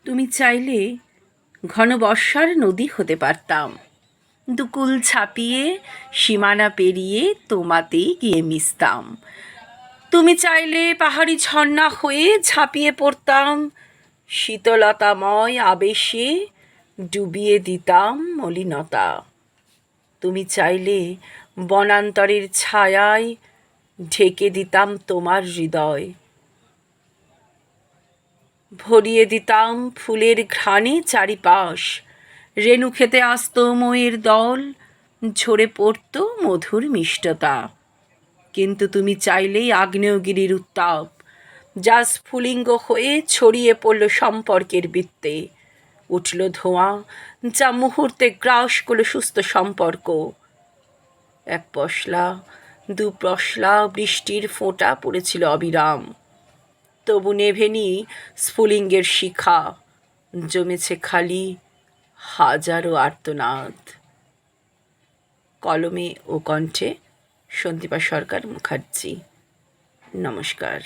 তুমি চাইলে ঘন বর্ষার নদী হতে পারতাম, দুকুল ছাপিয়ে সীমানা পেরিয়ে তোমাতেই গিয়ে মিশতাম। তুমি চাইলে পাহাড়ি ঝর্ণা হয়ে ঝাঁপিয়ে পড়তাম, শীতলতাময় আবেশে ডুবিয়ে দিতাম মলিনতা। তুমি চাইলে বনান্তরের ছায়ায় ঢেকে দিতাম তোমার হৃদয়, ভরিয়ে দিতাম ফুলের ঘ্রাণে চারিপাশ। রেণু খেতে আসত ময়ের দল, ঝরে পড়ত মধুর মিষ্টতা। কিন্তু তুমি চাইলেই আগ্নেয়গিরির উত্তাপ, যা স্ফুলিঙ্গ হয়ে ছড়িয়ে পড়ল সম্পর্কের বৃত্তে। উঠল ধোঁয়া, যা মুহূর্তে গ্রাস করল সুস্থ সম্পর্ক। এক পশলা দু পশলা বৃষ্টির ফোঁটা পড়েছিল অবিরাম, তবু নেভেনি স্ফুলিঙ্গের শিখা। জমেছে খালি হাজারো আর্তনাদ। কলমে ও কণ্ঠে সন্দীপা সরকার মুখার্জি। নমস্কার।